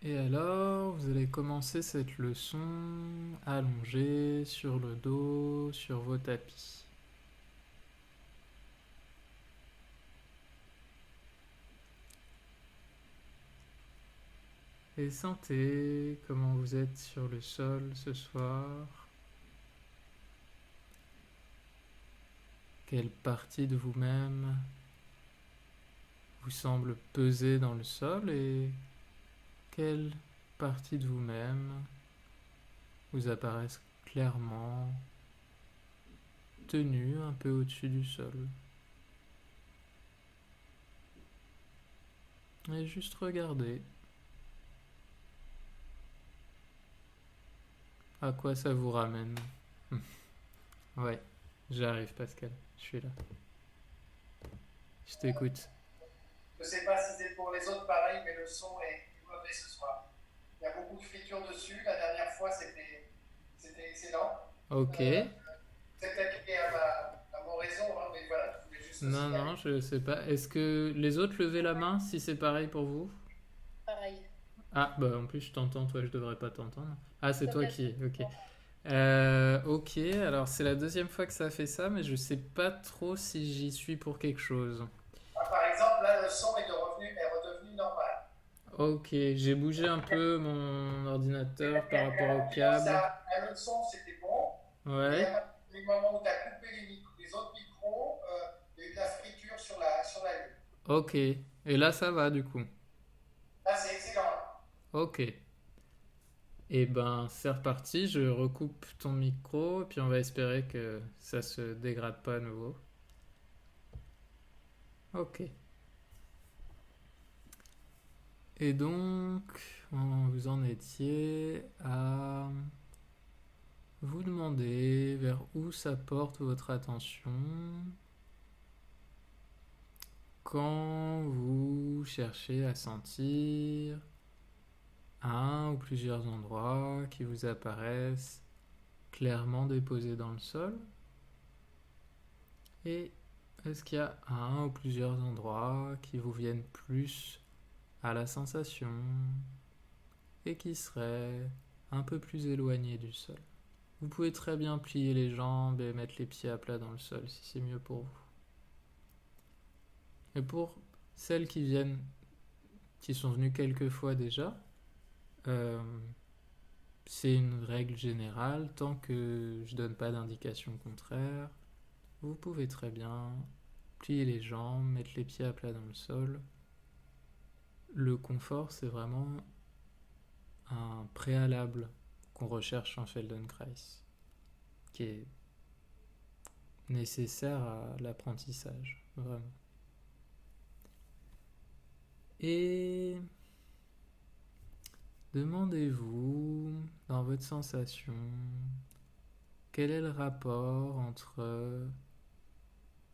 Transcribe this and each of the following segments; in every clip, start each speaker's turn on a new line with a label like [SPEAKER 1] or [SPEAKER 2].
[SPEAKER 1] Et alors, vous allez commencer cette leçon allongée sur le dos, sur vos tapis. Et sentez comment vous êtes sur le sol ce soir. Quelle partie de vous-même vous semble peser dans le sol et quelle partie de vous-même vous apparaissent clairement tenue un peu au-dessus du sol. Et juste regardez à quoi ça vous ramène. Ouais, j'arrive Pascal, je suis là. Je t'écoute.
[SPEAKER 2] Je ne sais pas si c'est pour les autres pareil, mais le son est mauvais ce soir. Il y a beaucoup de friture dessus. La dernière fois, c'était excellent.
[SPEAKER 1] Ok.
[SPEAKER 2] Euh, c'est peut-être lié à mon réseau, hein, mais voilà, je voulais juste le
[SPEAKER 1] Non, non,
[SPEAKER 2] signaler.
[SPEAKER 1] je sais pas. Est-ce que les autres levez la main si c'est pareil pour vous?
[SPEAKER 2] Pareil.
[SPEAKER 1] Ah, bah en plus je t'entends, toi je devrais pas t'entendre. Ah, c'est
[SPEAKER 2] S'il te
[SPEAKER 1] toi
[SPEAKER 2] plaît.
[SPEAKER 1] qui. Ok. Ok, alors c'est la deuxième fois que ça fait ça, mais je sais pas trop si j'y suis pour quelque chose.
[SPEAKER 2] Ah, par exemple, là, le son est redevenu normal.
[SPEAKER 1] Ok, j'ai bougé un peu mon ordinateur
[SPEAKER 2] Il y
[SPEAKER 1] par
[SPEAKER 2] a, il y
[SPEAKER 1] rapport au
[SPEAKER 2] a- il y a-
[SPEAKER 1] câble.
[SPEAKER 2] le son, c'était bon. Et
[SPEAKER 1] Ouais.
[SPEAKER 2] les moments où tu as coupé les autres micros, il y a eu de la friture sur la ligne.
[SPEAKER 1] Ok. Et là ça va du coup.
[SPEAKER 2] Là, c'est excellent.
[SPEAKER 1] Ok. Et ben c'est reparti, je recoupe ton micro, puis on va espérer que ça se dégrade pas à nouveau. Ok. Et donc, vous en étiez à vous demander vers où ça porte votre attention quand vous cherchez à sentir un ou plusieurs endroits qui vous apparaissent clairement déposés dans le sol. Et est-ce qu'il y a un ou plusieurs endroits qui vous viennent plus à la sensation et qui seraient un peu plus éloignés du sol? Vous pouvez très bien plier les jambes et mettre les pieds à plat dans le sol si c'est mieux pour vous. Et pour celles qui viennent, qui sont venues quelques fois déjà, euh, c'est une règle générale. Tant que je donne pas d'indication contraire, vous pouvez très bien plier les jambes, mettre les pieds à plat dans le sol. Le confort, c'est vraiment un préalable qu'on recherche en Feldenkrais, qui est nécessaire à l'apprentissage, vraiment. Et demandez-vous, dans votre sensation, quel est le rapport entre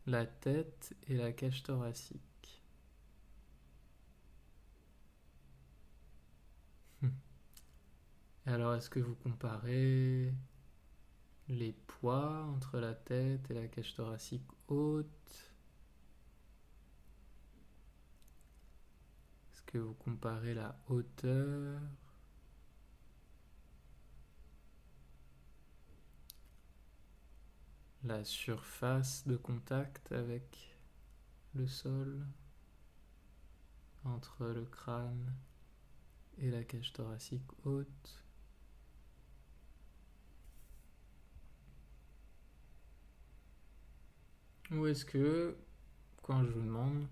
[SPEAKER 1] la tête et la cage thoracique? Alors, est-ce que vous comparez les poids entre la tête et la cage thoracique haute? Est-ce que vous comparez la hauteur, la surface de contact avec le sol entre le crâne et la cage thoracique haute? Ou est-ce que, quand je vous demande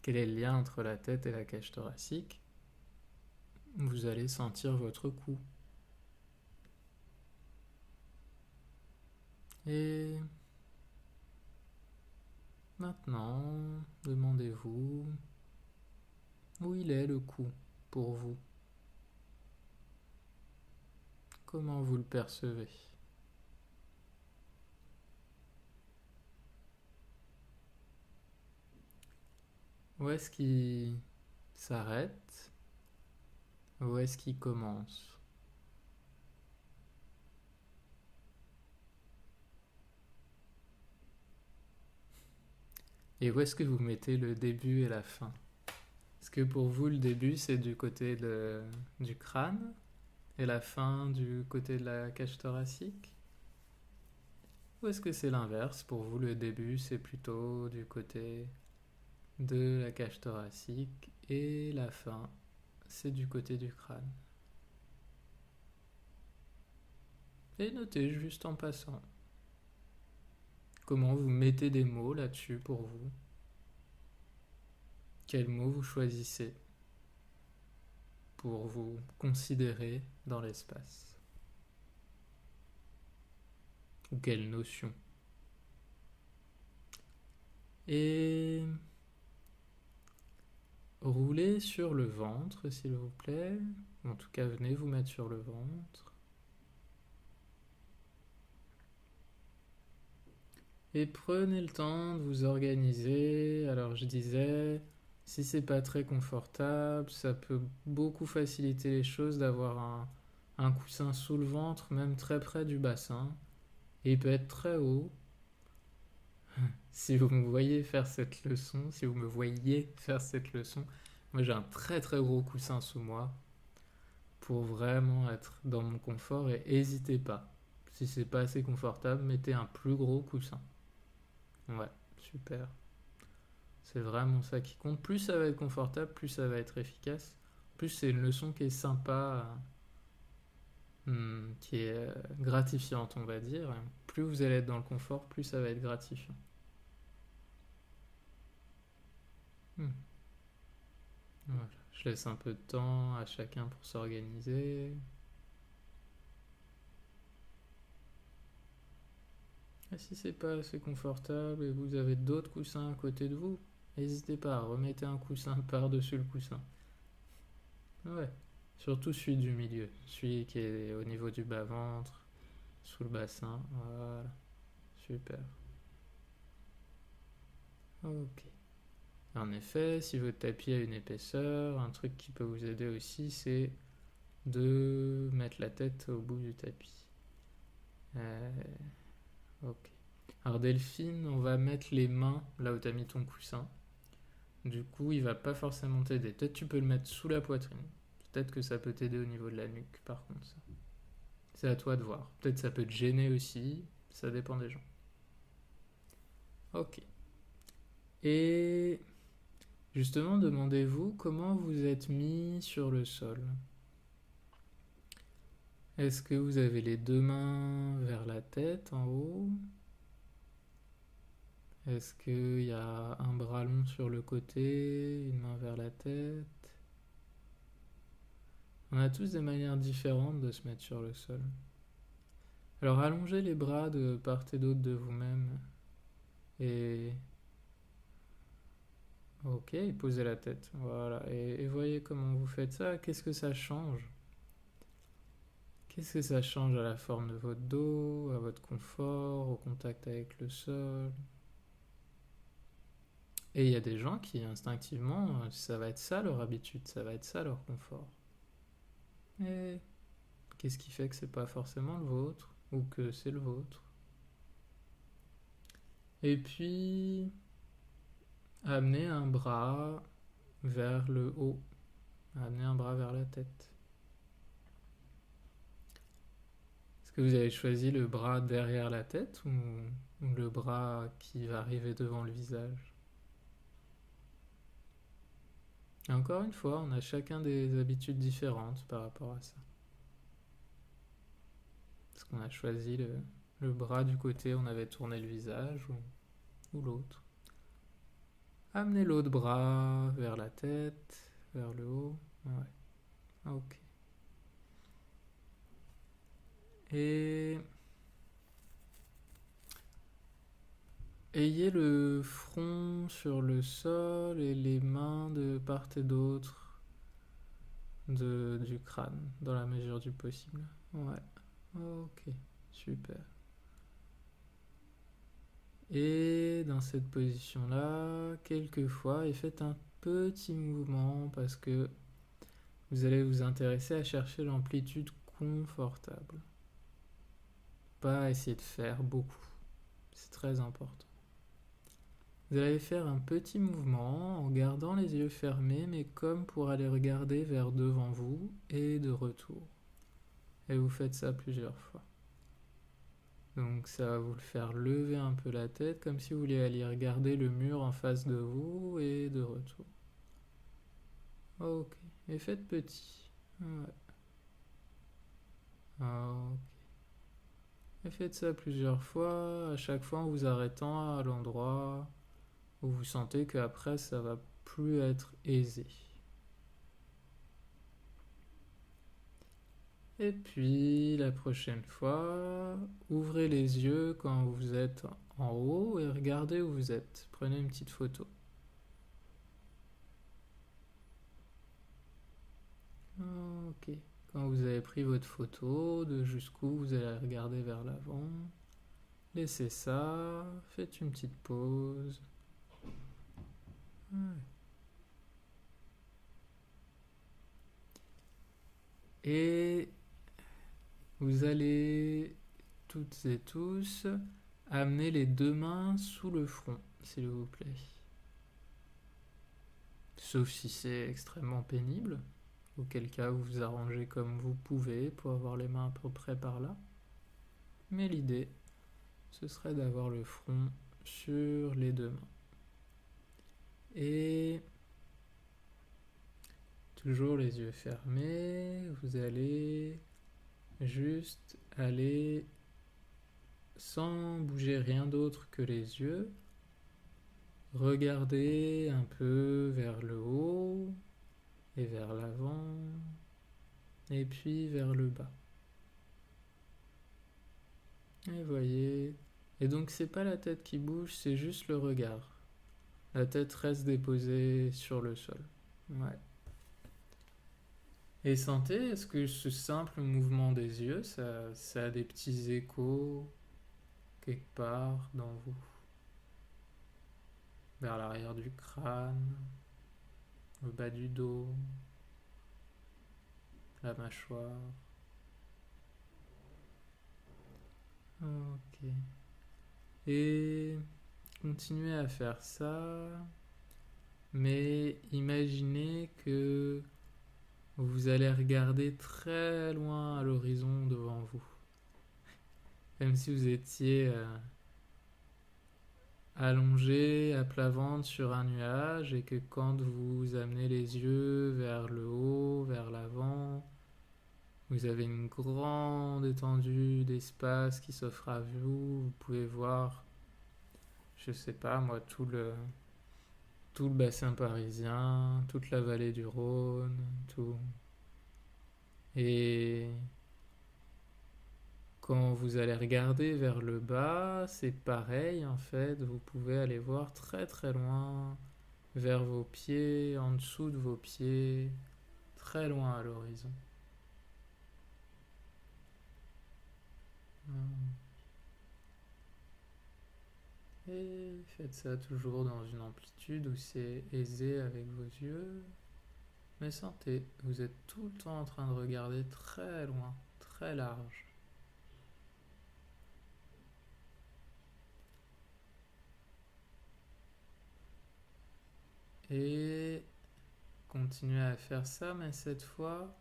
[SPEAKER 1] quel est le lien entre la tête et la cage thoracique, vous allez sentir votre cou? Et maintenant, demandez-vous où il est le cou pour vous. Comment vous le percevez? Où est-ce qu'il s'arrête? Où est-ce qu'il commence? Et où est-ce que vous mettez le début et la fin? Est-ce Est-ce que pour vous, le début, c'est du côté du crâne et la fin du côté de la cage thoracique? Ou est-ce que c'est l'inverse? Pour vous, le début, c'est plutôt du côté de la cage thoracique et la fin, c'est du côté du crâne. Et notez juste en passant comment vous mettez des mots là-dessus pour vous. Quels mots vous choisissez pour vous considérer dans l'espace? Ou quelle notion? Et roulez sur le ventre, s'il vous plaît. En tout cas, venez vous mettre sur le ventre. Et prenez le temps de vous organiser. Alors, je disais, si c'est pas très confortable, ça peut beaucoup faciliter les choses d'avoir un coussin sous le ventre, même très près du bassin. Et il peut être très haut. Si vous me voyez faire cette leçon, si vous me voyez faire cette leçon, moi j'ai un très très gros coussin sous moi pour vraiment être dans mon confort et n'hésitez pas. Si c'est pas assez confortable, mettez un plus gros coussin. Ouais, super. C'est vraiment ça qui compte. Plus ça va être confortable, plus ça va être efficace. Plus c'est une leçon qui est sympa, qui est gratifiante, on va dire. Plus vous allez être dans le confort, plus ça va être gratifiant. Voilà. Je laisse un peu de temps à chacun pour s'organiser. Et si c'est pas assez confortable et vous avez d'autres coussins à côté de vous, n'hésitez pas, remettez un coussin par-dessus le coussin. Ouais, surtout celui du milieu, celui qui est au niveau du bas-ventre, sous le bassin. Voilà, super. Ok. En effet, si votre tapis a une épaisseur, un truc qui peut vous aider aussi, c'est de mettre la tête au bout du tapis. Ok. Alors Delphine, on va mettre les mains là où tu as mis ton coussin. Du coup, il va pas forcément t'aider. Peut-être tu peux le mettre sous la poitrine. Peut-être que ça peut t'aider au niveau de la nuque, par contre. Ça. C'est à toi de voir. Peut-être ça peut te gêner aussi. Ça dépend des gens. Ok. Et justement, demandez-vous comment vous êtes mis sur le sol. Est-ce que vous avez les deux mains vers la tête en haut? Est-ce qu'il y a un bras long sur le côté, une main vers la tête? On a tous des manières différentes de se mettre sur le sol. Alors allongez les bras de part et d'autre de vous-même et... Ok, posez la tête. Voilà. Et voyez comment vous faites ça. Qu'est-ce que ça change? Qu'est-ce que ça change à la forme de votre dos, à votre confort, au contact avec le sol? Et il y a des gens qui instinctivement, ça va être ça leur habitude, ça va être ça leur confort. Et qu'est-ce qui fait que c'est pas forcément le vôtre ou que c'est le vôtre? Et puis, amenez un bras vers le haut, amenez un bras vers la tête. Est-ce que vous avez choisi le bras derrière la tête ou le bras qui va arriver devant le visage? Et encore une fois, on a chacun des habitudes différentes par rapport à ça. Est-ce qu'on a choisi le bras du côté où on avait tourné le visage ou l'autre? Amenez l'autre bras vers la tête, vers le haut. Ouais. Ok. Et ayez le front sur le sol et les mains de part et d'autre du crâne, dans la mesure du possible. Ouais. Ok. Super. Et dans cette position-là, quelquefois, et faites un petit mouvement parce que vous allez vous intéresser à chercher l'amplitude confortable. Pas essayer de faire beaucoup. C'est très important. Vous allez faire un petit mouvement en gardant les yeux fermés, mais comme pour aller regarder vers devant vous et de retour. Et vous faites ça plusieurs fois. Donc ça va vous le faire lever un peu la tête, comme si vous vouliez aller regarder le mur en face de vous et de retour. Ok. Et faites petit. Ouais. Ok. Et faites ça plusieurs fois, à chaque fois en vous arrêtant à l'endroit où vous sentez qu'après ça va plus être aisé. Et puis la prochaine fois, ouvrez les yeux quand vous êtes en haut et regardez où vous êtes. Prenez une petite photo. Ok. Quand vous avez pris votre photo, de jusqu'où vous allez regarder vers l'avant, laissez ça, faites une petite pause. Ouais. Et vous allez toutes et tous amener les deux mains sous le front, s'il vous plaît. Sauf si c'est extrêmement pénible, auquel cas vous vous arrangez comme vous pouvez pour avoir les mains à peu près par là. Mais l'idée, ce serait d'avoir le front sur les deux mains. Et toujours les yeux fermés, vous allez juste aller sans bouger rien d'autre que les yeux. Regardez un peu vers le haut et vers l'avant et puis vers le bas. Et voyez. Et donc c'est pas la tête qui bouge, c'est juste le regard. La tête reste déposée sur le sol. Ouais. Et sentez, est-ce que ce simple mouvement des yeux, ça a des petits échos quelque part dans vous, vers l'arrière du crâne, le bas du dos, la mâchoire. Ok. Et continuez à faire ça, mais imaginez que vous allez regarder très loin à l'horizon devant vous. Comme si vous étiez allongé à plat ventre sur un nuage et que quand vous amenez les yeux vers le haut, vers l'avant, vous avez une grande étendue d'espace qui s'offre à vous. Vous pouvez voir, je sais pas moi, tout le bassin parisien, toute la vallée du Rhône, tout. Et quand vous allez regarder vers le bas, c'est pareil en fait. Vous pouvez aller voir très très loin vers vos pieds, en dessous de vos pieds, très loin à l'horizon. Et faites ça toujours dans une amplitude où c'est aisé avec vos yeux. Mais sentez, vous êtes tout le temps en train de regarder très loin, très large. Et continuez à faire ça, mais cette fois,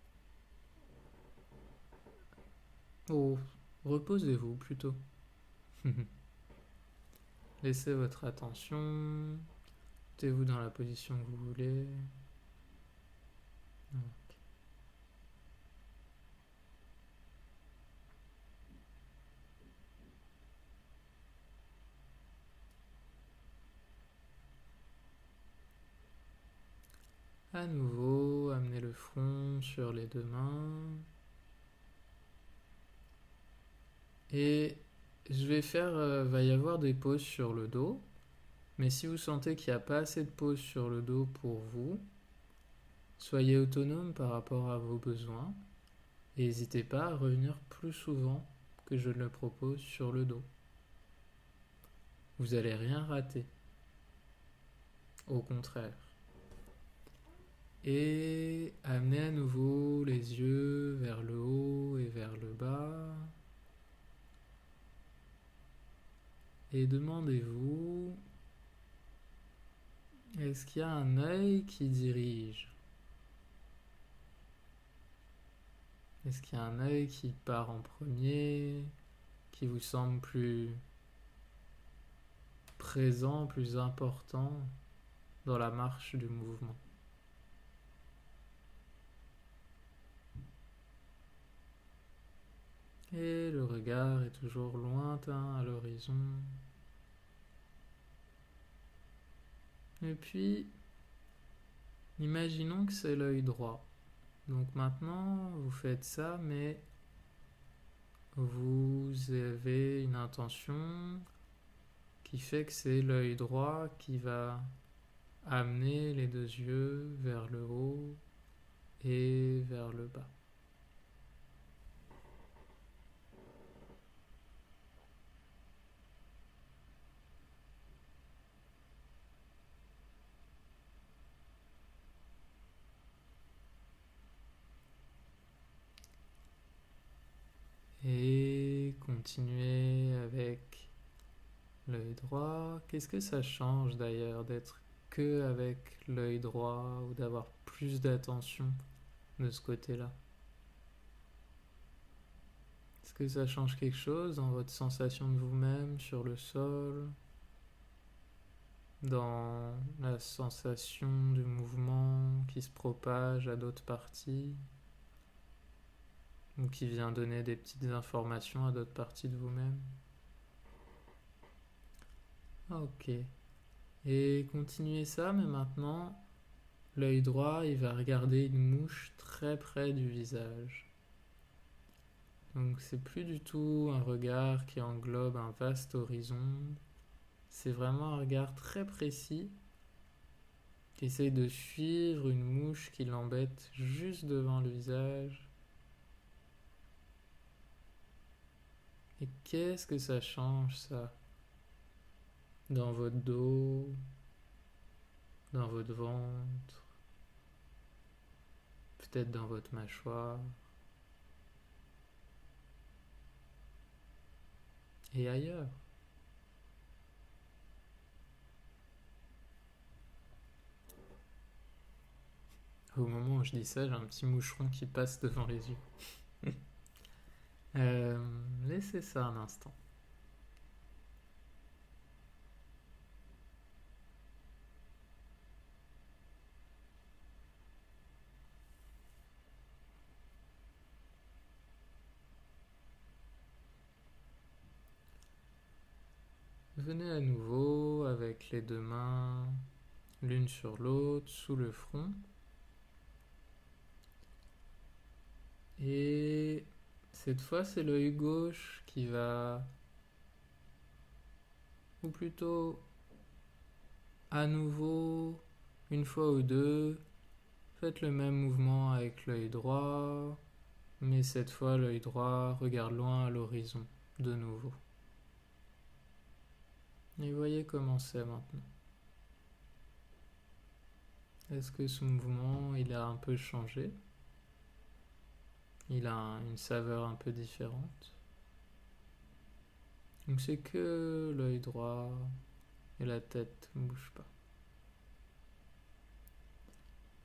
[SPEAKER 1] oh, reposez-vous plutôt. Laissez votre attention, mettez-vous dans la position que vous voulez. À nouveau, amenez le front sur les deux mains. Et va y avoir des pauses sur le dos. Mais si vous sentez qu'il n'y a pas assez de pauses sur le dos pour vous, soyez autonome par rapport à vos besoins. Et n'hésitez pas à revenir plus souvent que je le propose sur le dos. Vous n'allez rien rater. Au contraire. Et amenez à nouveau les yeux vers le haut et vers le bas. Et demandez-vous Est-ce qu'il y a un œil qui dirige? Est-ce qu'il y a un œil qui part en premier, qui vous semble plus présent, plus important dans la marche du mouvement? Et le regard est toujours lointain à l'horizon. Et puis, imaginons que c'est l'œil droit. Donc maintenant, vous faites ça, mais vous avez une intention qui fait que c'est l'œil droit qui va amener les deux yeux vers le haut et vers le bas. Et continuez avec l'œil droit. Qu'est-ce que ça change d'ailleurs d'être que avec l'œil droit ou d'avoir plus d'attention de ce côté-là? Est-ce que ça change quelque chose dans votre sensation de vous-même sur le sol, dans la sensation du mouvement qui se propage à d'autres parties ou qui vient donner des petites informations à d'autres parties de vous-même? Ok. Et continuez ça, mais maintenant, l'œil droit, il va regarder une mouche très près du visage. Donc c'est plus du tout un regard qui englobe un vaste horizon, c'est vraiment un regard très précis qui essaye de suivre une mouche qui l'embête juste devant le visage. Et qu'est-ce que ça change ça dans votre dos, dans votre ventre, peut-être dans votre mâchoire et ailleurs? Au moment où je dis ça, j'ai un petit moucheron qui passe devant les yeux. Laissez ça un instant. Venez à nouveau avec les deux mains l'une sur l'autre sous le front. Et cette fois, c'est l'œil gauche qui va, ou plutôt à nouveau, une fois ou deux, faites le même mouvement avec l'œil droit, mais cette fois, l'œil droit regarde loin à l'horizon, de nouveau. Et voyez comment c'est maintenant. Est-ce que ce mouvement, il a un peu changé? Il a une saveur un peu différente. Donc c'est que l'œil droit et la tête ne bougent pas.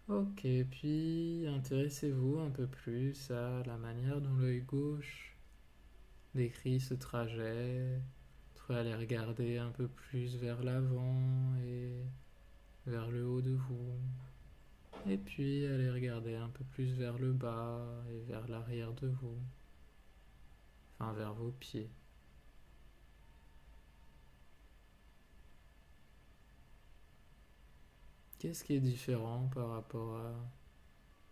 [SPEAKER 1] Ok, puis intéressez-vous un peu plus à la manière dont l'œil gauche décrit ce trajet. Vous pouvez aller regarder un peu plus vers l'avant et vers le haut de vous. Et puis aller regarder un peu plus vers le bas et vers l'arrière de vous. Enfin, vers vos pieds. Qu'est-ce qui est différent par rapport à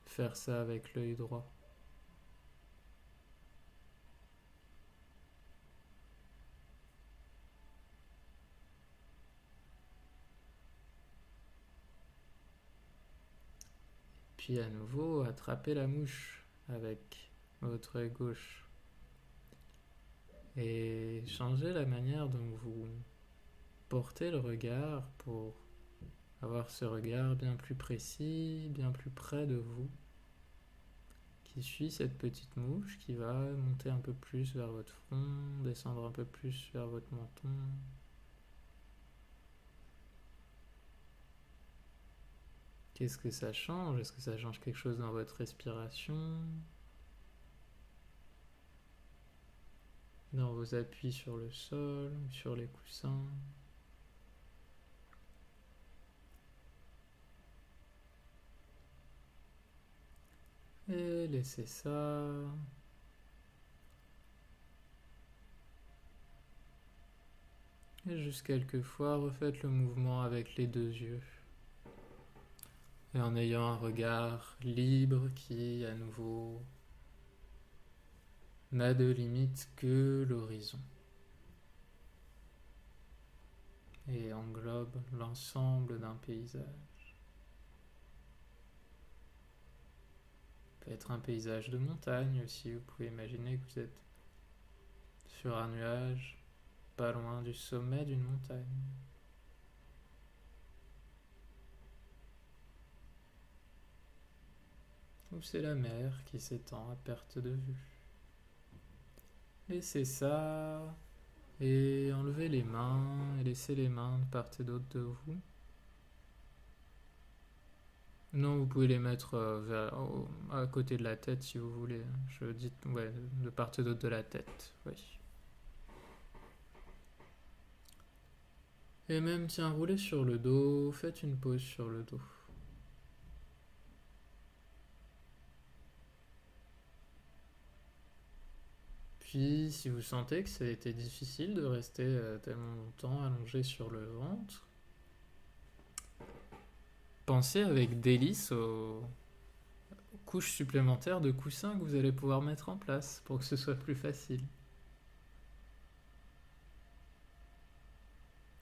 [SPEAKER 1] faire ça avec l'œil droit? Puis à nouveau, attrapez la mouche avec votre œil gauche. Et changez la manière dont vous portez le regard pour avoir ce regard bien plus précis, bien plus près de vous, qui suit cette petite mouche qui va monter un peu plus vers votre front, descendre un peu plus vers votre menton. Qu'est-ce que ça change? Est-ce que ça change quelque chose dans votre respiration? Dans vos appuis sur le sol, sur les coussins? Et laissez ça. Et juste quelques fois, refaites le mouvement avec les deux yeux. Et en ayant un regard libre qui, à nouveau, n'a de limite que l'horizon. Et englobe l'ensemble d'un paysage. Ça peut être un paysage de montagne aussi. Vous pouvez imaginer que vous êtes sur un nuage, pas loin du sommet d'une montagne. Ou c'est la mer qui s'étend à perte de vue. Et c'est ça. Et enlevez les mains et laissez les mains de part et d'autre de vous. Non, vous pouvez les mettre à côté de la tête si vous voulez. Je dis de part et d'autre de la tête. Oui. Et même, tiens, roulez sur le dos, faites une pause sur le dos. Puis, si vous sentez que ça a été difficile de rester tellement longtemps allongé sur le ventre, pensez avec délice aux couches supplémentaires de coussins que vous allez pouvoir mettre en place pour que ce soit plus facile.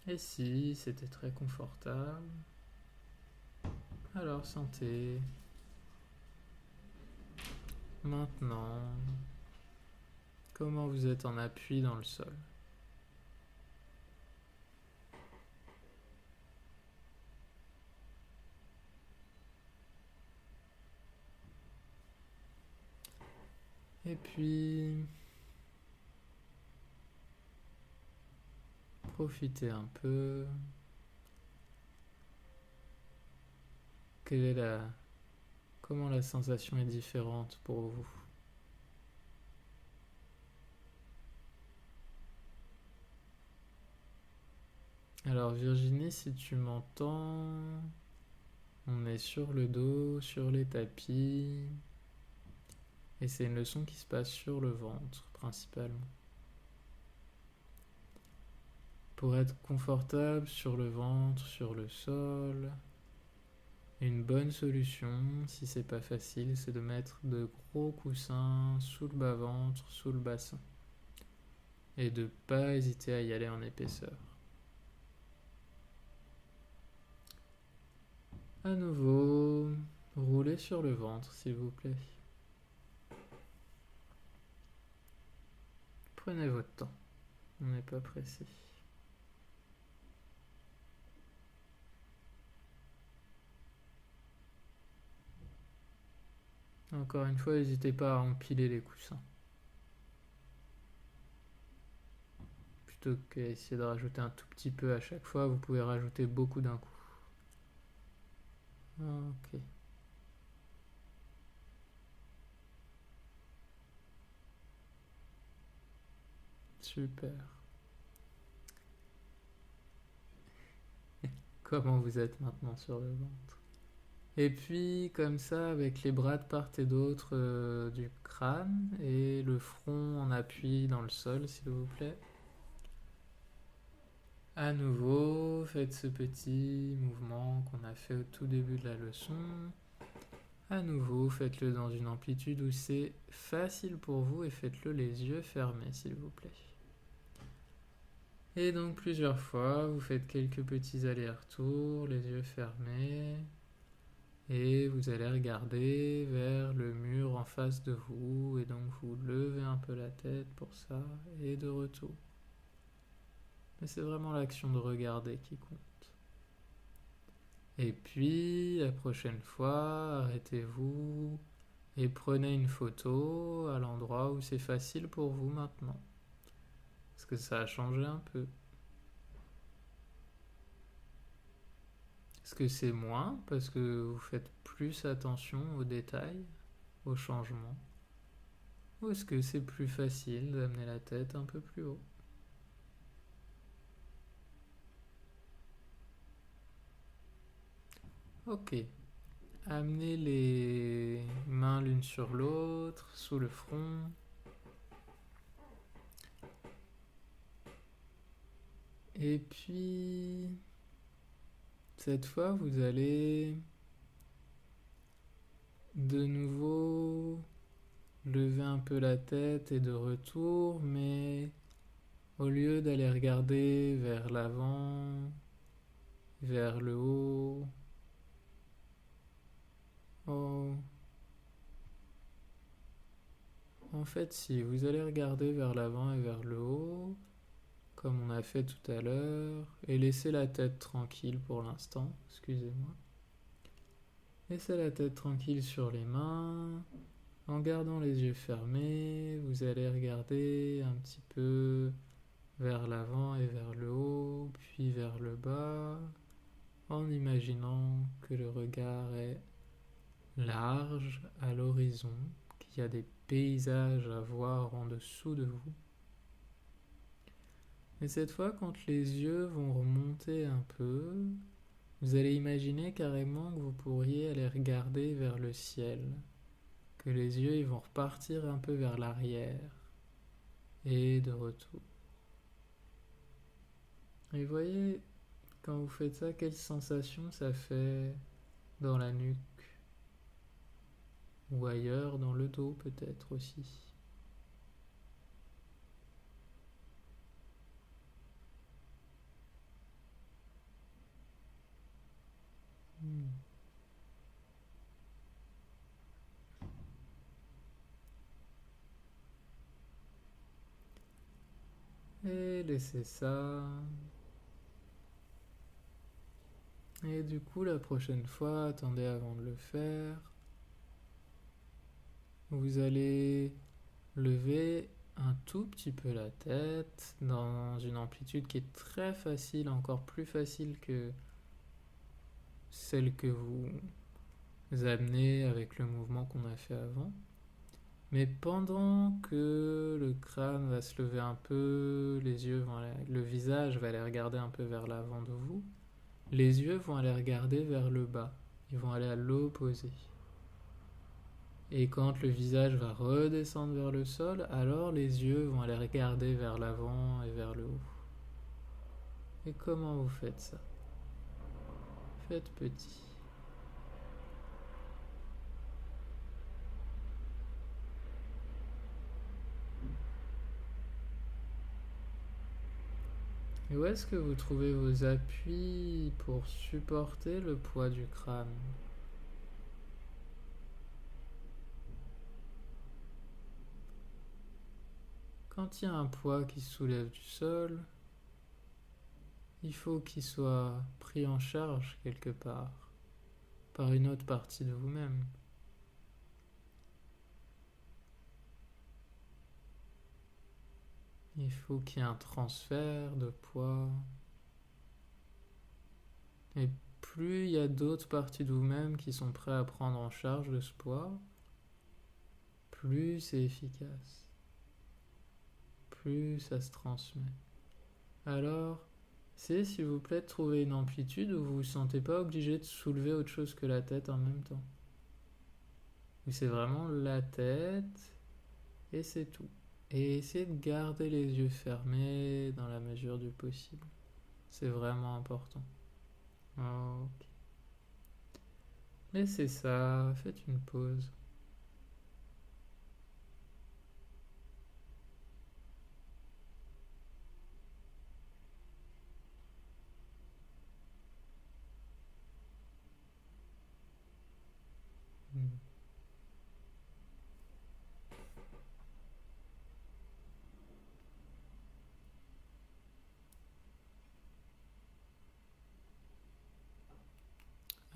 [SPEAKER 1] Et si c'était très confortable, alors sentez maintenant comment vous êtes en appui dans le sol. Et puis, profitez un peu. Comment la sensation est différente pour vous? Alors Virginie, si tu m'entends, on est sur le dos, sur les tapis, et c'est une leçon qui se passe sur le ventre principalement. Pour être confortable sur le ventre, sur le sol, une bonne solution, si c'est pas facile, c'est de mettre de gros coussins sous le bas-ventre, sous le bassin. Et de pas hésiter à y aller en épaisseur. À nouveau, roulez sur le ventre, s'il vous plaît. Prenez votre temps, on n'est pas pressé. Encore une fois, n'hésitez pas à empiler les coussins. Plutôt qu'à essayer de rajouter un tout petit peu à chaque fois, vous pouvez rajouter beaucoup d'un coup. Ok. Super. Comment vous êtes maintenant sur le ventre? Et puis, comme ça, avec les bras de part et d'autre du crâne et le front en appui dans le sol, s'il vous plaît. À nouveau, faites ce petit mouvement qu'on a fait au tout début de la leçon. À nouveau, faites-le dans une amplitude où c'est facile pour vous et faites-le les yeux fermés, s'il vous plaît. Et donc plusieurs fois, vous faites quelques petits allers-retours, les yeux fermés. Et vous allez regarder vers le mur en face de vous. Et donc vous levez un peu la tête pour ça. Et de retour. Mais c'est vraiment l'action de regarder qui compte. Et puis, la prochaine fois, arrêtez-vous et prenez une photo à l'endroit où c'est facile pour vous maintenant. Parce que ça a changé un peu. Est-ce que c'est moins parce que vous faites plus attention aux détails, aux changements? Ou est-ce que c'est plus facile d'amener la tête un peu plus haut? Ok. Amenez les mains l'une sur l'autre, sous le front. Et puis, cette fois, vous allez de nouveau lever un peu la tête et de retour, mais au lieu d'aller regarder vers l'avant, vers le haut, oh, en fait, si vous allez regarder vers l'avant et vers le haut, comme on a fait tout à l'heure, et laisser la tête tranquille pour l'instant, excusez-moi. Laissez la tête tranquille sur les mains. En gardant les yeux fermés, vous allez regarder un petit peu vers l'avant et vers le haut, puis vers le bas, en imaginant que le regard est large à l'horizon, qu'il y a des paysages à voir en dessous de vous. Et cette fois, quand les yeux vont remonter un peu, vous allez imaginer carrément que vous pourriez aller regarder vers le ciel, que les yeux ils vont repartir un peu vers l'arrière et de retour. Et voyez, quand vous faites ça, quelle sensation ça fait dans la nuque ou ailleurs, dans le dos peut-être aussi. Hmm. Et laissez ça. Et du coup, la prochaine fois, attendez avant de le faire. Vous allez lever un tout petit peu la tête dans une amplitude qui est très facile, encore plus facile que celle que vous amenez avec le mouvement qu'on a fait avant. Mais pendant que le crâne va se lever un peu, le visage va aller regarder un peu vers l'avant de vous, les yeux vont aller regarder vers le bas. Ils vont aller à l'opposé. Et quand le visage va redescendre vers le sol, alors les yeux vont aller regarder vers l'avant et vers le haut. Et comment vous faites ça? Faites petit. Et où est-ce que vous trouvez vos appuis pour supporter le poids du crâne? Quand il y a un poids qui se soulève du sol, il faut qu'il soit pris en charge quelque part, par une autre partie de vous-même. Il faut qu'il y ait un transfert de poids. Et plus il y a d'autres parties de vous-même qui sont prêtes à prendre en charge de ce poids, plus c'est efficace. Plus ça se transmet. Alors, essayez s'il vous plaît de trouver une amplitude où vous ne vous sentez pas obligé de soulever autre chose que la tête en même temps. Où c'est vraiment la tête et c'est tout. Et essayez de garder les yeux fermés dans la mesure du possible. C'est vraiment important. Ok. Laissez ça, faites une pause.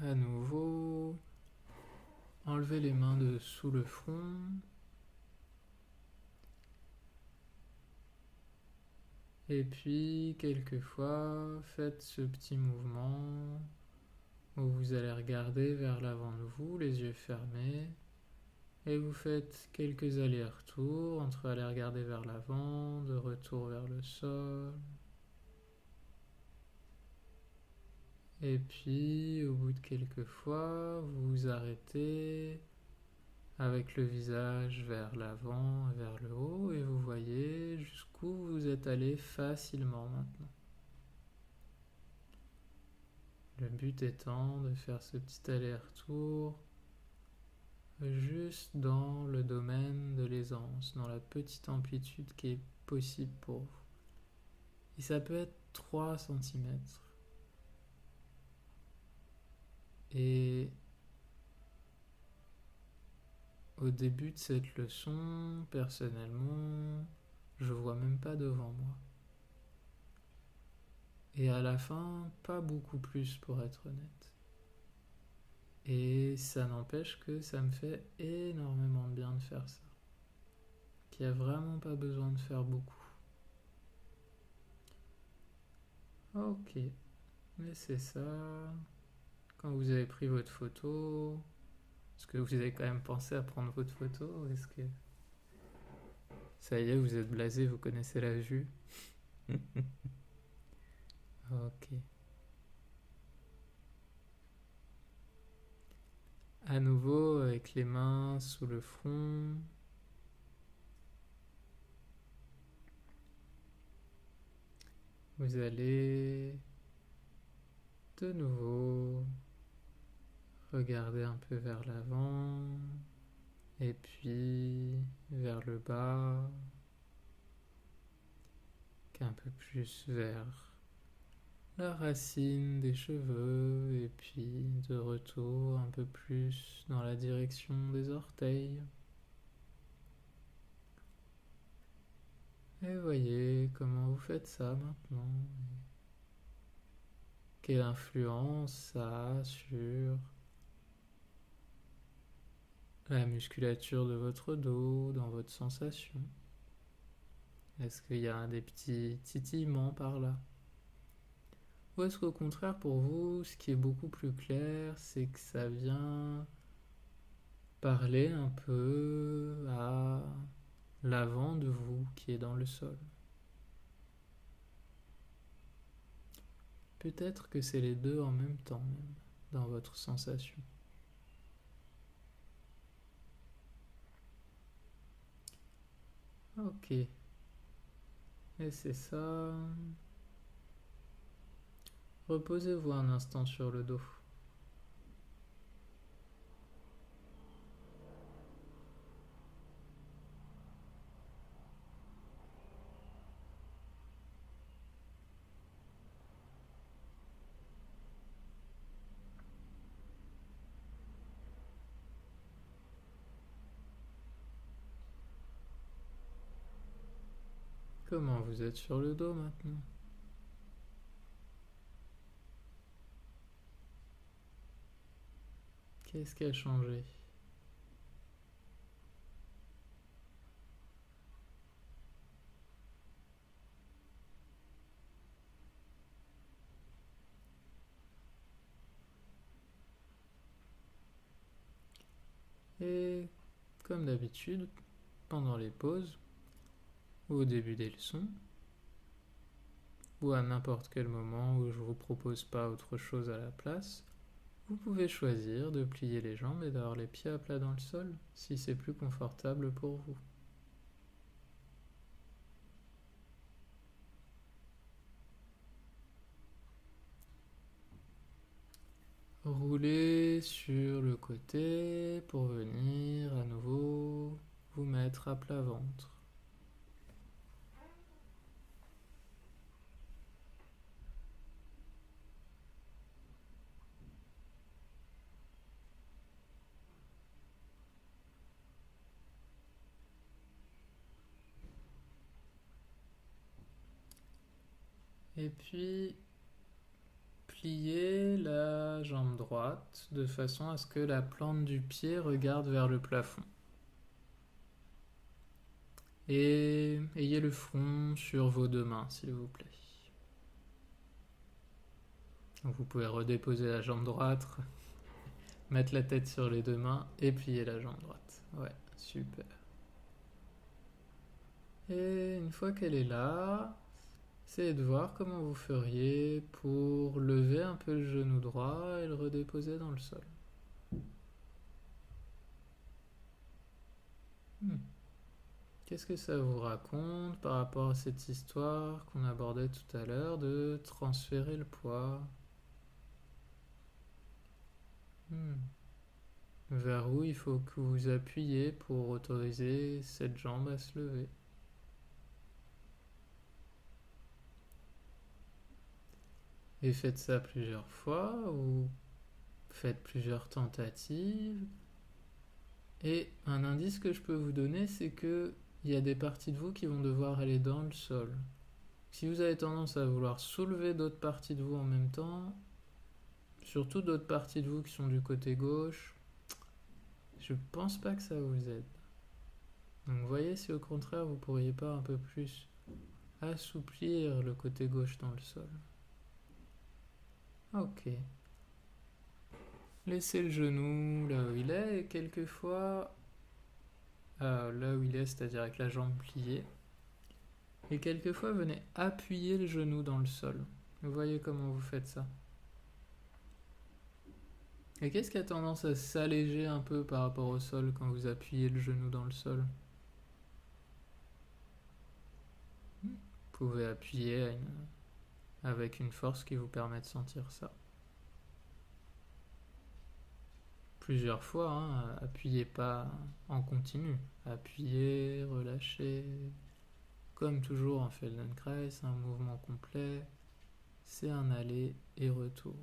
[SPEAKER 1] À nouveau, enlevez les mains de sous le front. Et puis, quelquefois, faites ce petit mouvement où vous allez regarder vers l'avant de vous, les yeux fermés, et vous faites quelques allers-retours entre aller regarder vers l'avant, de retour vers le sol. Et puis, au bout de quelques fois, vous vous arrêtez avec le visage vers l'avant et vers le haut, et vous voyez jusqu'où vous êtes allé facilement maintenant. Le but étant de faire ce petit aller-retour juste dans le domaine de l'aisance, dans la petite amplitude qui est possible pour vous. Et ça peut être 3 cm. Et au début de cette leçon, personnellement, je vois même pas devant moi. Et à la fin, pas beaucoup plus pour être honnête. Et ça n'empêche que ça me fait énormément de bien de faire ça. Qu'il n'y a vraiment pas besoin de faire beaucoup. Ok, mais c'est ça. Quand vous avez pris votre photo, est-ce que vous avez quand même pensé à prendre votre photo? Est-ce que ça y est, vous êtes blasé, vous connaissez la vue? Ok. À nouveau, avec les mains sous le front. Vous allez de nouveau regarder un peu vers l'avant et puis vers le bas, un peu plus vers la racine des cheveux et puis de retour un peu plus dans la direction des orteils. Et voyez comment vous faites ça maintenant. Quelle influence ça a sur la musculature de votre dos, dans votre sensation. Est-ce qu'il y a des petits titillements par là? Ou est-ce qu'au contraire pour vous, ce qui est beaucoup plus clair, c'est que ça vient parler un peu à l'avant de vous qui est dans le sol? Peut-être que c'est les deux en même temps même, dans votre sensation. Ok. Et c'est ça. Reposez-vous un instant sur le dos. Comment vous êtes sur le dos maintenant? Qu'est-ce qui a changé? Et comme d'habitude, pendant les pauses, ou au début des leçons, ou à n'importe quel moment où je ne vous propose pas autre chose à la place, vous pouvez choisir de plier les jambes et d'avoir les pieds à plat dans le sol, si c'est plus confortable pour vous. Roulez sur le côté pour venir à nouveau vous mettre à plat ventre. Et puis, pliez la jambe droite de façon à ce que la plante du pied regarde vers le plafond. Et ayez le front sur vos deux mains, s'il vous plaît. Donc vous pouvez redéposer la jambe droite, mettre la tête sur les deux mains et plier la jambe droite. Ouais, super. Et une fois qu'elle est là, essayez de voir comment vous feriez pour lever un peu le genou droit et le redéposer dans le sol. Qu'est-ce que ça vous raconte par rapport à cette histoire qu'on abordait tout à l'heure de transférer le poids? Vers où il faut que vous appuyez pour autoriser cette jambe à se lever? Et faites ça plusieurs fois ou faites plusieurs tentatives. Et un indice que je peux vous donner, c'est que il y a des parties de vous qui vont devoir aller dans le sol. Si vous avez tendance à vouloir soulever d'autres parties de vous en même temps, surtout d'autres parties de vous qui sont du côté gauche, je pense pas que ça vous aide. Donc voyez si au contraire vous pourriez pas un peu plus assouplir le côté gauche dans le sol. Ok. Laissez le genou là où il est et quelquefois là où il est, c'est-à-dire avec la jambe pliée. Et quelquefois venez appuyer le genou dans le sol. Vous voyez comment vous faites ça. Et qu'est-ce qui a tendance à s'alléger un peu par rapport au sol quand vous appuyez le genou dans le sol? Vous pouvez appuyer avec une force qui vous permet de sentir ça. Plusieurs fois, hein, appuyez pas en continu. Appuyez, relâchez. Comme toujours en Feldenkrais, un mouvement complet, c'est un aller et retour.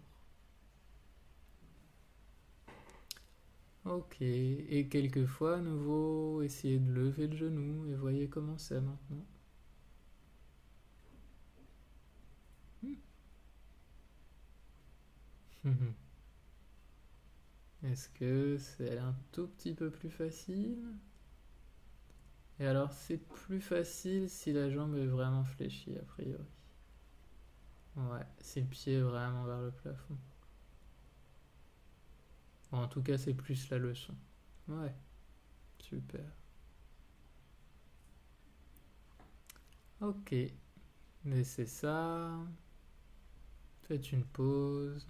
[SPEAKER 1] Ok, et quelquefois, à nouveau, essayez de lever le genou et voyez comment c'est maintenant. Est-ce que c'est un tout petit peu plus facile? Et alors, c'est plus facile si la jambe est vraiment fléchie, a priori. Ouais, si le pied est vraiment vers le plafond. Bon, en tout cas, c'est plus la leçon. Ouais, super. Ok, laissez ça. Faites une pause.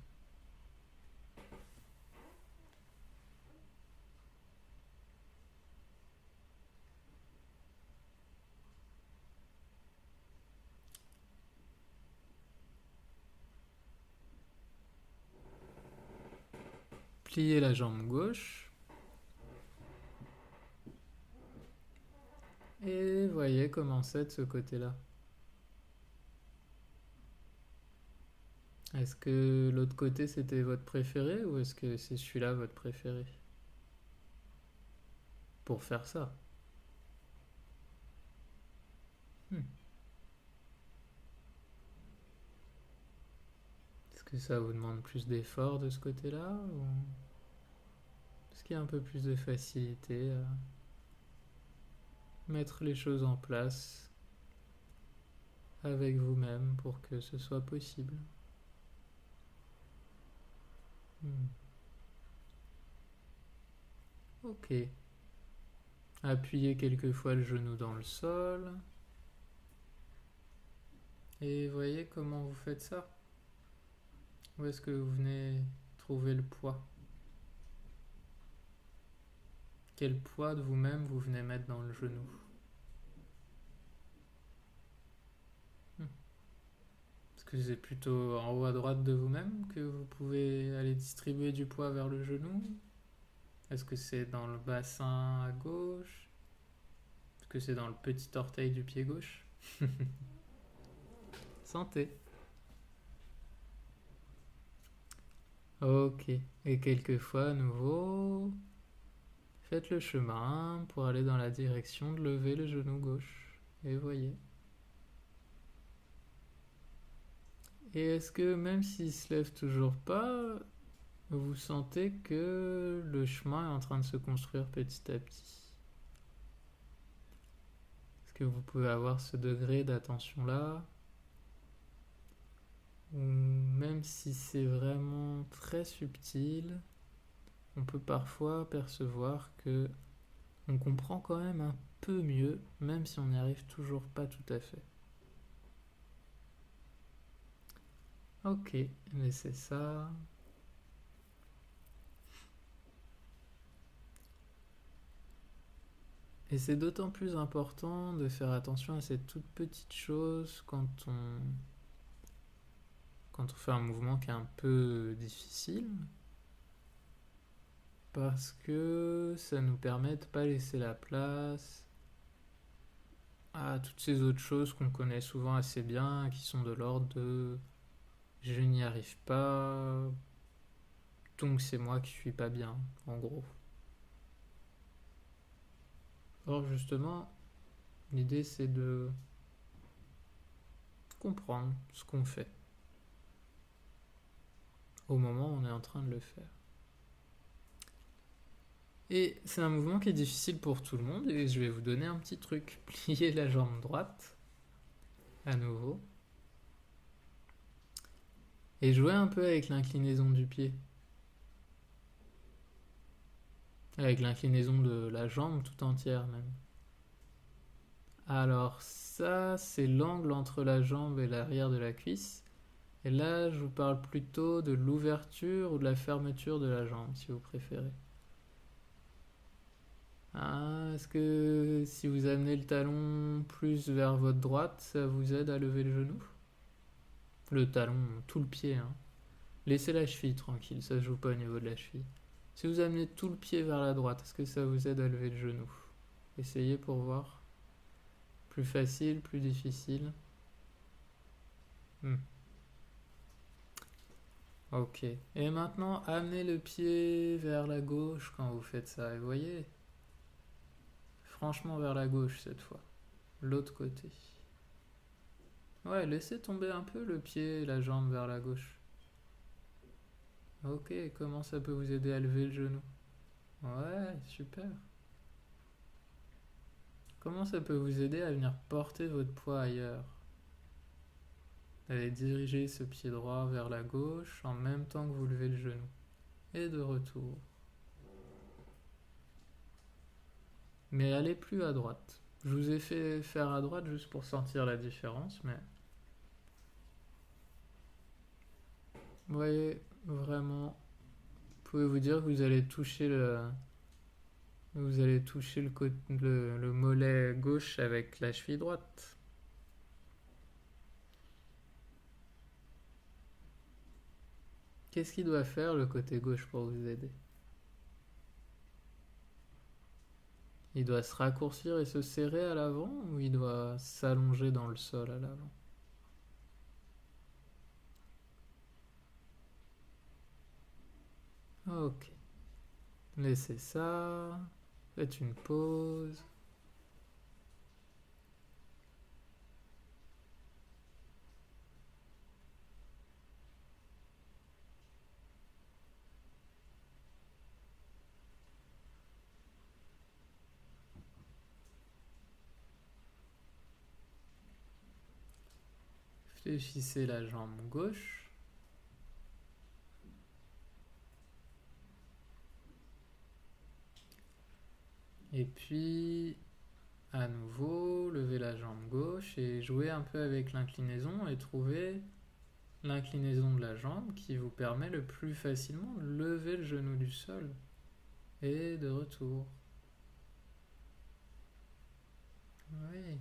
[SPEAKER 1] Pliez la jambe gauche. Et voyez comment c'est de ce côté-là. Est-ce que l'autre côté c'était votre préféré ou est-ce que c'est celui-là votre préféré? Pour faire ça. Est-ce que ça vous demande plus d'effort de ce côté-là ou est-ce qu'il y a un peu plus de facilité à mettre les choses en place avec vous-même pour que ce soit possible? Ok. Appuyez quelquefois le genou dans le sol. Et voyez comment vous faites ça. Où est-ce que vous venez trouver le poids? Quel poids de vous-même vous venez mettre dans le genou? Est-ce que c'est plutôt en haut à droite de vous-même que vous pouvez aller distribuer du poids vers le genou? Est-ce que c'est dans le bassin à gauche? Est-ce que c'est dans le petit orteil du pied gauche? Santé. Ok. Et quelquefois, à nouveau, faites le chemin pour aller dans la direction de lever le genou gauche. Et voyez. Et est-ce que même s'il se lève toujours pas, vous sentez que le chemin est en train de se construire petit à petit? Est-ce que vous pouvez avoir ce degré d'attention là? ou même si c'est vraiment très subtil, on peut parfois percevoir que on comprend quand même un peu mieux, même si on n'y arrive toujours pas tout à fait. Ok, laissez ça. Et c'est d'autant plus important de faire attention à ces toutes petites choses quand on fait un mouvement qui est un peu difficile, parce que ça nous permet de ne pas laisser la place à toutes ces autres choses qu'on connaît souvent assez bien, qui sont de l'ordre de je n'y arrive pas, donc c'est moi qui suis pas bien, en gros. Or justement, l'idée c'est de comprendre ce qu'on fait au moment où on est en train de le faire. Et c'est un mouvement qui est difficile pour tout le monde et je vais vous donner un petit truc. Plier la jambe droite, à nouveau, et jouer un peu avec l'inclinaison du pied. Avec l'inclinaison de la jambe tout entière même. Alors ça, c'est l'angle entre la jambe et l'arrière de la cuisse. Et là, je vous parle plutôt de l'ouverture ou de la fermeture de la jambe, si vous préférez. Est-ce que si vous amenez le talon plus vers votre droite, ça vous aide à lever le genou? Le talon, tout le pied. Laissez la cheville tranquille, ça se joue pas au niveau de la cheville. Si vous amenez tout le pied vers la droite, est-ce que ça vous aide à lever le genou? Essayez pour voir. Plus facile, plus difficile. Ok. Et maintenant, amenez le pied vers la gauche quand vous faites ça. Et vous voyez, franchement vers la gauche cette fois. L'autre côté. Ouais, laissez tomber un peu le pied et la jambe vers la gauche. Ok, comment ça peut vous aider à lever le genou? Ouais, super. Comment ça peut vous aider à venir porter votre poids ailleurs? Allez diriger ce pied droit vers la gauche en même temps que vous levez le genou. Et de retour. Mais allez plus à droite. Je vous ai fait faire à droite juste pour sentir la différence, mais vous voyez vraiment, vous pouvez vous dire que vous allez toucher le mollet gauche avec la cheville droite. Qu'est-ce qu'il doit faire le côté gauche pour vous aider? Il doit se raccourcir et se serrer à l'avant ou il doit s'allonger dans le sol à l'avant? Ok. Laissez ça. Faites une pause. Fléchissez la jambe gauche. Et puis, à nouveau, levez la jambe gauche et jouez un peu avec l'inclinaison et trouvez l'inclinaison de la jambe qui vous permet le plus facilement de lever le genou du sol. Et de retour. Oui.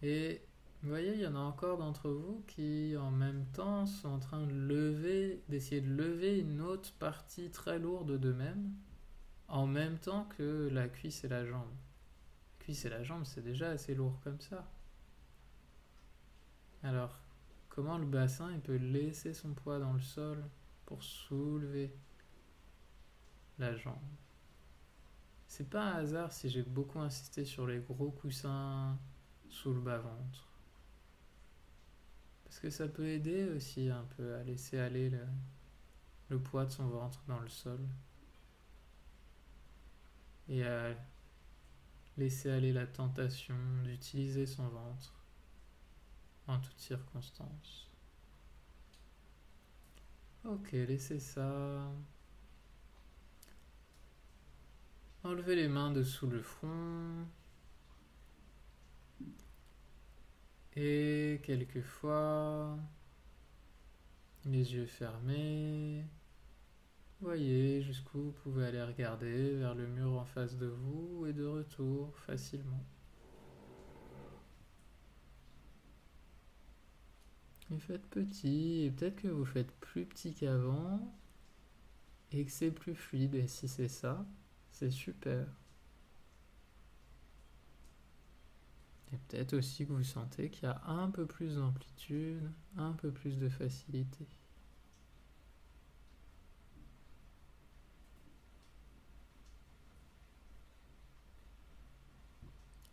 [SPEAKER 1] Et vous voyez, il y en a encore d'entre vous qui, en même temps, sont en train d'essayer de lever une autre partie très lourde d'eux-mêmes, en même temps que la cuisse et la jambe. La cuisse et la jambe, c'est déjà assez lourd comme ça. Alors, comment le bassin il peut laisser son poids dans le sol pour soulever la jambe? C'est pas un hasard si j'ai beaucoup insisté sur les gros coussins sous le bas-ventre. Parce que ça peut aider aussi un peu à laisser aller le poids de son ventre dans le sol. Et à laisser aller la tentation d'utiliser son ventre en toutes circonstances. Ok, laissez ça. Enlevez les mains dessous le front. Et quelquefois, les yeux fermés, voyez jusqu'où vous pouvez aller regarder vers le mur en face de vous et de retour facilement. Vous faites petit et peut-être que vous faites plus petit qu'avant et que c'est plus fluide. Et si c'est ça, c'est super. Et peut-être aussi que vous sentez qu'il y a un peu plus d'amplitude, un peu plus de facilité.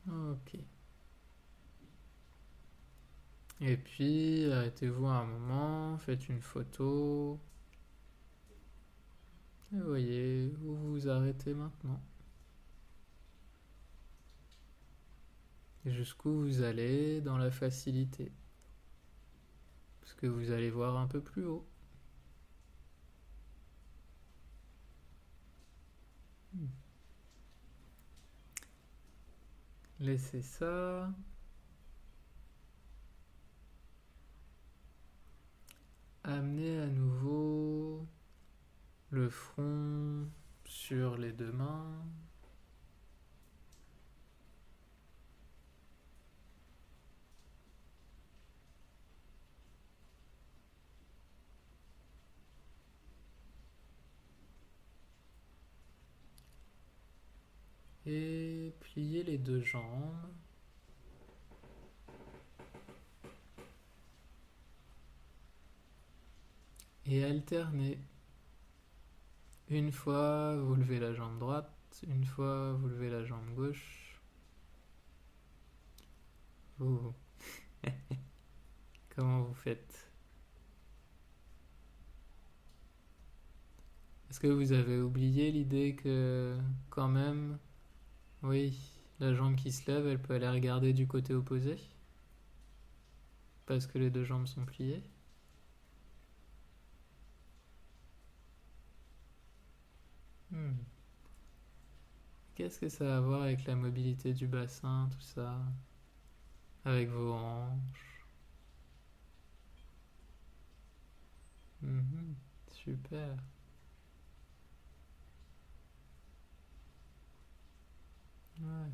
[SPEAKER 1] Ok. Et puis, arrêtez-vous un moment, faites une photo. Et voyez où vous vous arrêtez maintenant. Et jusqu'où vous allez dans la facilité. Parce que vous allez voir un peu plus haut. Laissez ça. Amenez à nouveau le front sur les deux mains. Et pliez les deux jambes. Et alternez. Une fois, vous levez la jambe droite. Une fois, vous levez la jambe gauche. Ouh. Comment vous faites? Est-ce que vous avez oublié l'idée que, quand même, oui, la jambe qui se lève, elle peut aller regarder du côté opposé? Parce que les deux jambes sont pliées? Hmm. Qu'est-ce que ça a à voir avec la mobilité du bassin, tout ça? Avec vos hanches? Mhm. Super. Ouais.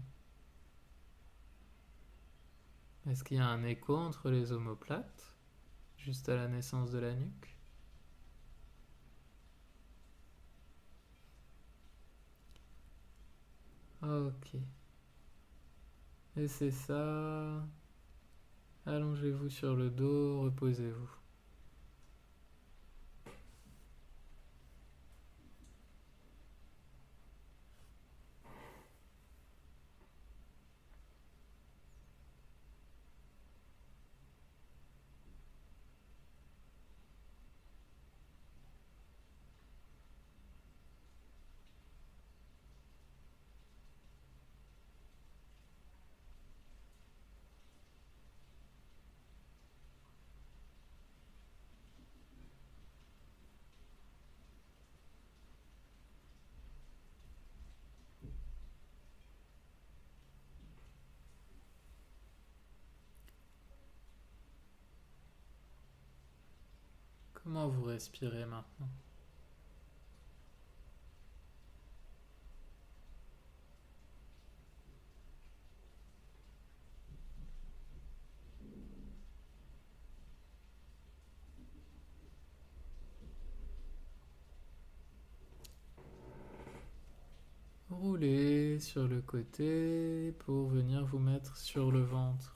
[SPEAKER 1] Est-ce qu'il y a un écho entre les omoplates, juste à la naissance de la nuque? Ok. Et c'est ça. Allongez-vous sur le dos, reposez-vous. Comment vous respirez maintenant? Roulez sur le côté pour venir vous mettre sur le ventre.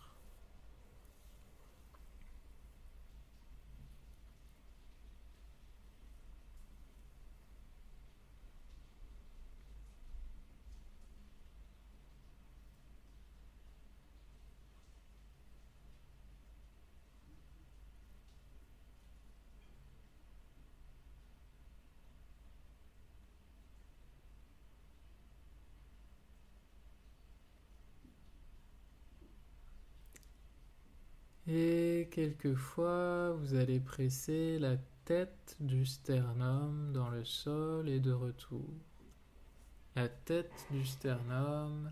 [SPEAKER 1] quelquefois, vous allez presser la tête du sternum dans le sol et de retour. La tête du sternum,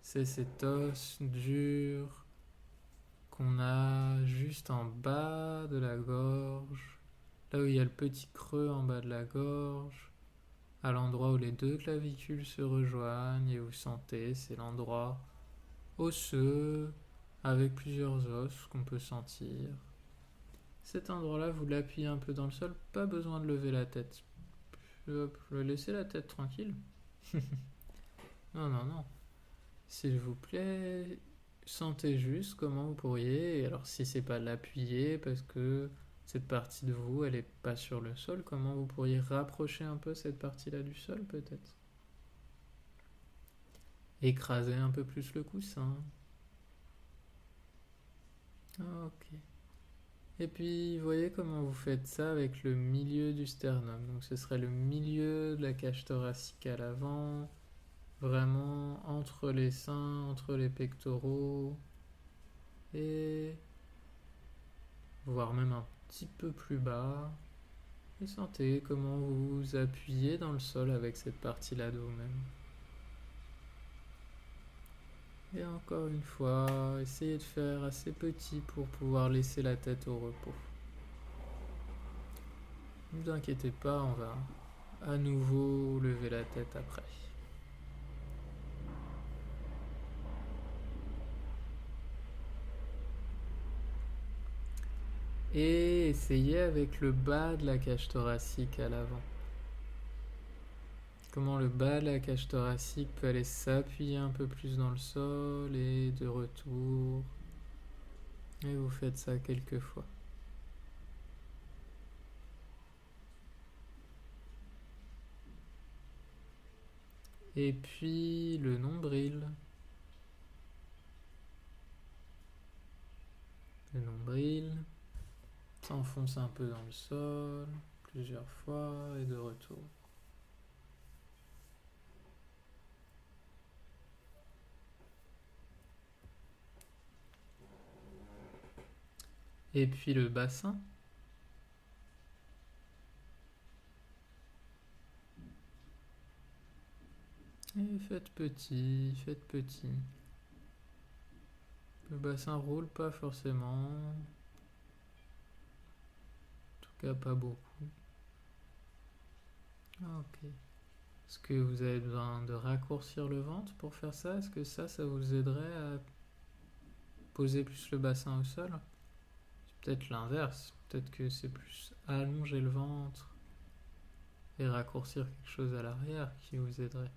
[SPEAKER 1] c'est cet os dur qu'on a juste en bas de la gorge, là où il y a le petit creux en bas de la gorge, à l'endroit où les deux clavicules se rejoignent et vous sentez, c'est l'endroit osseux avec plusieurs os qu'on peut sentir. Cet endroit-là, vous l'appuyez un peu dans le sol, pas besoin de lever la tête. Hop, laissez la tête tranquille. Non, non, non. S'il vous plaît, sentez juste comment vous pourriez, et alors si c'est pas l'appuyer parce que cette partie de vous, elle est pas sur le sol, comment vous pourriez rapprocher un peu cette partie-là du sol peut-être. Écraser un peu plus le coussin. Ok. Et puis, voyez comment vous faites ça avec le milieu du sternum. Donc, ce serait le milieu de la cage thoracique à l'avant, vraiment entre les seins, entre les pectoraux, et voire même un petit peu plus bas. Et sentez comment vous vous appuyez dans le sol avec cette partie-là de vous-même. Et encore une fois, essayez de faire assez petit pour pouvoir laisser la tête au repos. Ne vous inquiétez pas, on va à nouveau lever la tête après. Et essayez avec le bas de la cage thoracique à l'avant. Comment le bas de la cage thoracique peut aller s'appuyer un peu plus dans le sol et de retour. Et vous faites ça quelques fois. Et puis le nombril. Le nombril s'enfonce un peu dans le sol plusieurs fois et de retour. Et puis le bassin. Et faites petit, faites petit. Le bassin roule pas forcément. En tout cas pas beaucoup. Ok. Est-ce que vous avez besoin de raccourcir le ventre pour faire ça? Est-ce que ça vous aiderait à poser plus le bassin au sol? C'est peut-être l'inverse. Peut-être que c'est plus allonger le ventre et raccourcir quelque chose à l'arrière qui vous aiderait.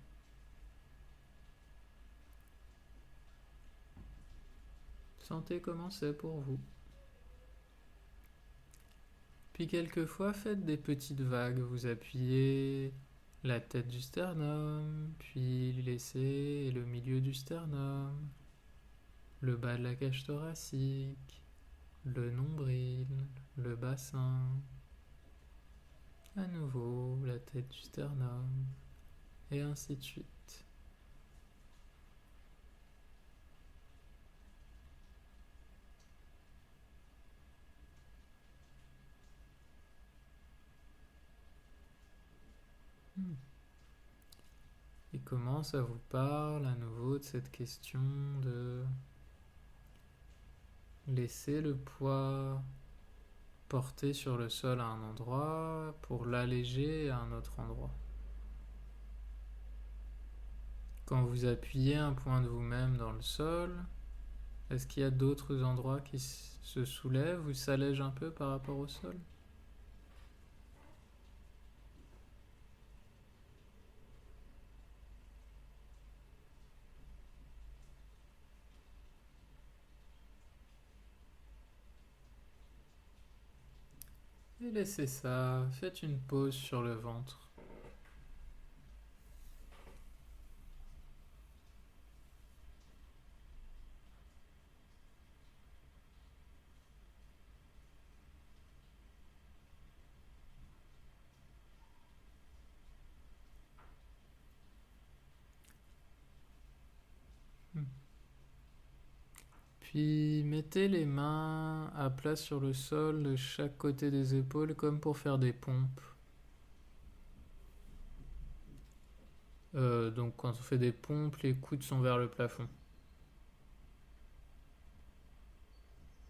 [SPEAKER 1] Sentez comment c'est pour vous. Puis quelquefois, faites des petites vagues. Vous appuyez la tête du sternum, puis laissez le milieu du sternum, le bas de la cage thoracique, le nombril, le bassin, à nouveau la tête du sternum, et ainsi de suite. Et comment ça vous parle à nouveau de cette question de laisser le poids porter sur le sol à un endroit pour l'alléger à un autre endroit. Quand vous appuyez un point de vous-même dans le sol, est-ce qu'il y a d'autres endroits qui se soulèvent ou s'allègent un peu par rapport au sol? Et laissez ça, faites une pause sur le ventre. Puis mettez les mains à plat sur le sol de chaque côté des épaules comme pour faire des pompes. Donc quand on fait des pompes, les coudes sont vers le plafond.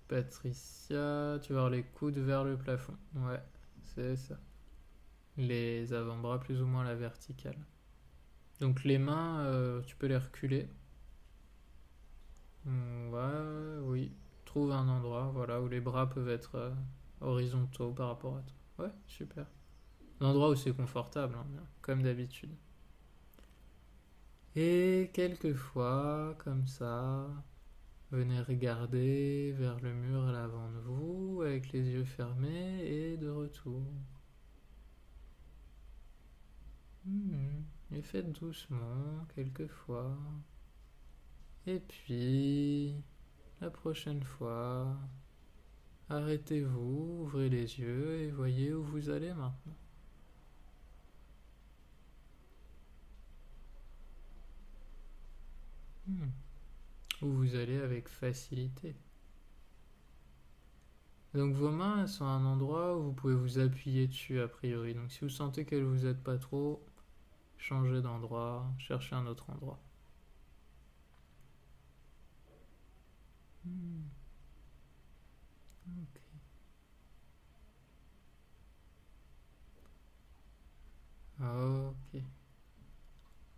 [SPEAKER 1] Patricia, tu vas avoir les coudes vers le plafond. Ouais, c'est ça. Les avant-bras plus ou moins à la verticale. Donc les mains, tu peux les reculer. Ouais, oui. Trouve un endroit, voilà, où les bras peuvent être horizontaux par rapport à toi. Ouais, super. Un endroit où c'est confortable, hein, comme d'habitude. Et quelquefois, comme ça, venez regarder vers le mur à l'avant de vous, avec les yeux fermés, et de retour. Et faites doucement, quelquefois. Et puis, la prochaine fois, arrêtez-vous, ouvrez les yeux et voyez où vous allez maintenant. Où vous allez avec facilité. Donc vos mains elles sont à un endroit où vous pouvez vous appuyer dessus a priori. Donc si vous sentez qu'elles vous aident pas trop, changez d'endroit, cherchez un autre endroit. Ok. Ok.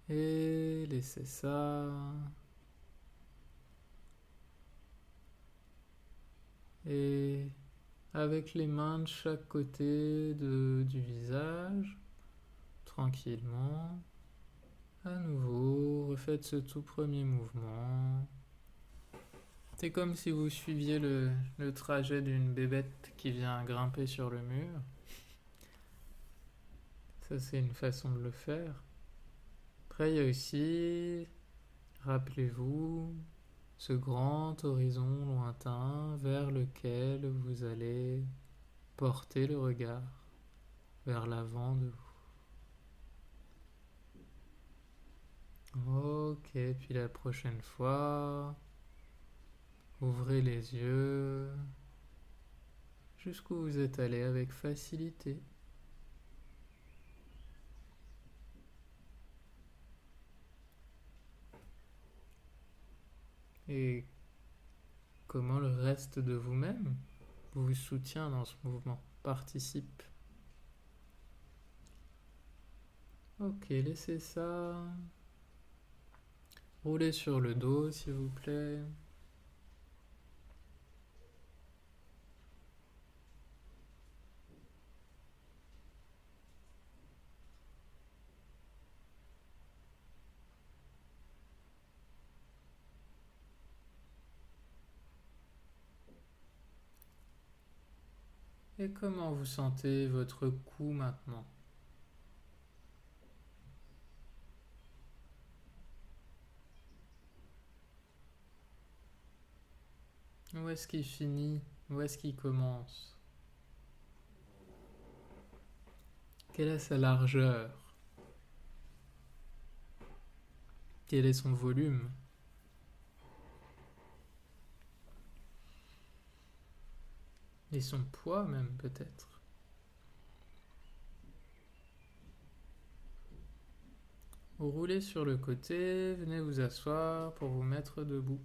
[SPEAKER 1] Et laissez ça. Et avec les mains de chaque côté du visage, tranquillement, à nouveau, refaites ce tout premier mouvement. C'est comme si vous suiviez le trajet d'une bébête qui vient grimper sur le mur. Ça, c'est une façon de le faire. Après, il y a aussi, rappelez-vous, ce grand horizon lointain vers lequel vous allez porter le regard, vers l'avant de vous. Ok, puis la prochaine fois, ouvrez les yeux jusqu'où vous êtes allé avec facilité. Et comment le reste de vous-même vous soutient dans ce mouvement, participe. Ok, laissez ça. Roulez sur le dos, s'il vous plaît. Et comment vous sentez votre cou maintenant? Où est-ce qu'il finit? Où est-ce qu'il commence? Quelle est sa largeur? Quel est son volume? Et son poids même peut-être? Vous roulez sur le côté, venez vous asseoir pour vous mettre debout.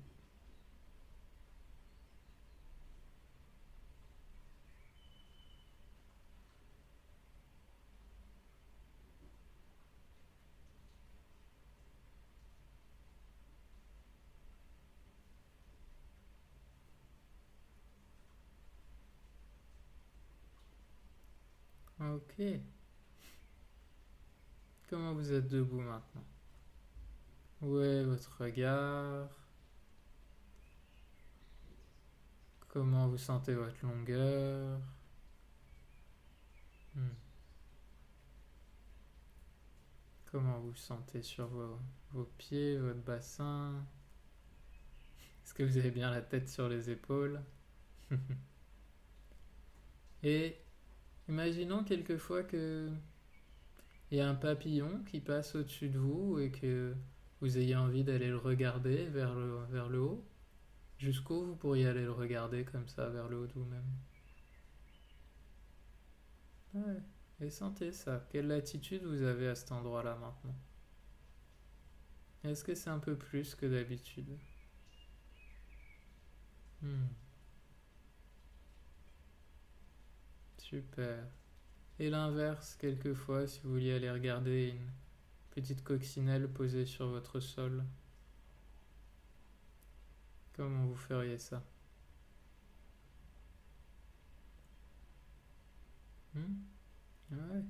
[SPEAKER 1] Ok. Comment vous êtes debout maintenant? Où est votre regard? Comment vous sentez votre longueur? Hmm. Comment vous sentez sur vos pieds, votre bassin? Est-ce que vous avez bien la tête sur les épaules? Et imaginons quelquefois que il y a un papillon qui passe au-dessus de vous et que vous ayez envie d'aller le regarder vers le haut. Jusqu'où vous pourriez aller le regarder comme ça vers le haut de vous-même. Ouais. Et sentez ça. Quelle latitude vous avez à cet endroit-là maintenant? Est-ce que c'est un peu plus que d'habitude? Hmm, super. Et l'inverse, quelquefois, si vous vouliez aller regarder une petite coccinelle posée sur votre sol, comment vous feriez ça? Hmm, ouais.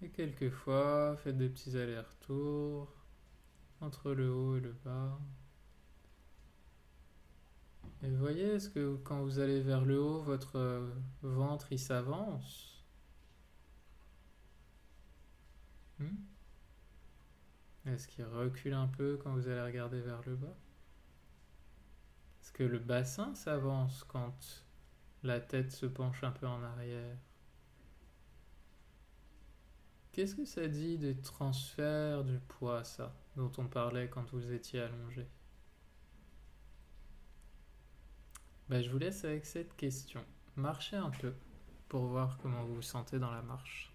[SPEAKER 1] Et quelquefois, faites des petits allers-retours entre le haut et le bas. Et vous voyez, est-ce que quand vous allez vers le haut, votre ventre il s'avance? Hmm, est-ce qu'il recule un peu quand vous allez regarder vers le bas? Est-ce que le bassin s'avance quand la tête se penche un peu en arrière? Qu'est-ce que ça dit des transferts du poids, ça, dont on parlait quand vous étiez allongé? Ben, je vous laisse avec cette question. Marchez un peu pour voir comment vous vous sentez dans la marche.